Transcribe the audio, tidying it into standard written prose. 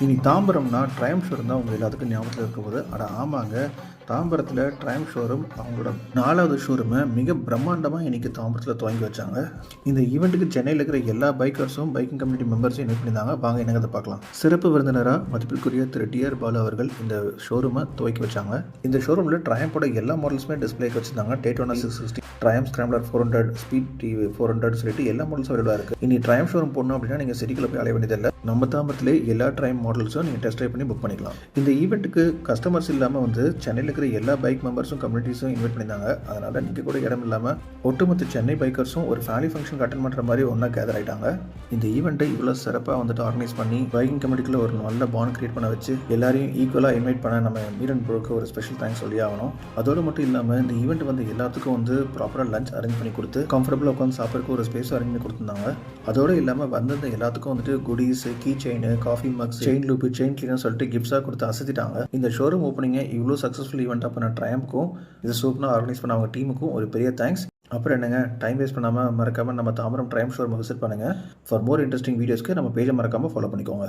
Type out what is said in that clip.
இனி தாம்பரம்னா triumph showroom தான் உங்கள் எல்லாத்துக்கும் ஞாபகத்தில் இருக்கும்போது ஆமாங்க, தாம்பரத்தில் ட்ரையம்ஃப் ஷோரூம் அவங்களோட 4வது ஷோரூமை மிக பிரம்மாண்டமாக இன்றைக்கி தாம்பரத்தில் துவங்கி வச்சாங்க. இந்த ஈவெண்ட்டுக்கு சென்னையில் இருக்கிற எல்லா பைக்கர்ஸும் பைக்கிங் கம்யூனிட்டி மெம்பர்ஸும் இன்வைட் பண்ணியிருந்தாங்க. வாங்க என்னங்கிறத பார்க்கலாம். சிறப்பு விருந்தினராக மதிப்பிற்குரிய திரு டிஆர் பாலு அவர்கள் இந்த ஷோரூமை துவக்கி வச்சாங்க. இந்த ஷோரூமில் ட்ரையம்போட எல்லா மாடல்ஸுமே டிஸ்பிளேக்கு வச்சுருந்தாங்க. Daytona 660, triumph scrambler 400, speed TV 400 சொல்லிட்டு எல்லா மாடல்ஸும் அவைலபிளாக இருக்குது. இனி ட்ரையம்ப் ஷோரூம் போடணும் அப்படின்னா நீங்கள் சிட்டிக்குள்ள போய் அலைய வேண்டியதில்லை. நம்ம தாம்பரத்திலே எல்லா ட்ரையம்ப் மாடல்ஸும் நீங்கள் டெஸ்ட் ட்ரைவ் பண்ணி புக் பண்ணிக்கலாம். இந்த ஈவெண்ட்டுக்கு கஸ்டமர்ஸ் இல்லாமல் சென்னையில் இருக்கிற எல்லா பைக் மெம்பர்ஸும் கம்யூனிட்டிஸும் இன்வைட் பண்ணியிருந்தாங்க. அதனால் நீங்கள் கூட இடம் இல்லாமல் ஒட்டுமொத்த சென்னை பைக்கர்ஸும் ஒரு ஃபேமிலி ஃபங்க்ஷன் அட்டெண்ட் பண்ணுற மாதிரி ஒன்றா கேதர் ஆகிட்டாங்க. இந்த ஈவெண்ட்டை இவ்வளோ சிறப்பாக ஆர்கனைஸ் பண்ணி பைக்கிங் கம்யூனிட்டியில் ஒரு நல்ல பாண்ட் கிரியேட் பண்ண வச்சு எல்லாரையும் ஈக்குவலாக இன்வைட் பண்ண நம்ம மீரன் ப்ரோக்கு ஒரு ஸ்பெஷல் தேங்க்ஸ் சொல்லி ஆகணும். அதோடு மட்டும் இல்லாமல் இந்த ஈவெண்ட் எல்லாத்துக்கும் ப்ராப்பராக லஞ்ச் அரேஞ்ச் பண்ணி கொடுத்து கம்ஃபர்டபுளாக உட்காந்து சாப்பிட்றதுக்கு ஒரு ஸ்பேஸ் அரேஞ்ச் பண்ணி கொடுத்துருந்தாங்க. அதோடு இல்லாமல் வந்திருந்த எல்லாத்துக்கும் goodies, key chain, coffee mugs, chain loop, chain cleaner சொல்லிட்டு கிஃப்ட்ஸாக கொடுத்து அசத்திட்டாங்க. இந்த ஷோரூம் ஓப்பனிங்கை இவ்வளோ சக்ஸஸ்ஃபுல் ஈவெண்ட்டாக பண்ண ட்ரையம்ப்க்கும் இது சூப்பராக ஆர்கனைஸ் பண்ண அவங்க டீமுக்கும் ஒரு பெரிய தேங்க்ஸ். அப்புறம் என்னங்க, டைம் வேஸ்ட் பண்ணாமல் மறக்காமல் நம்ம தாம்பரம் ட்ரையம்ப் ஷோரூமை விசிட் பண்ணுங்கள். ஃபார் மோர் இன்ட்ரெஸ்டிங் வீடியோஸ்க்கு நம்ம பேஜை மறக்காமல் ஃபாலோ பண்ணிக்கோங்க.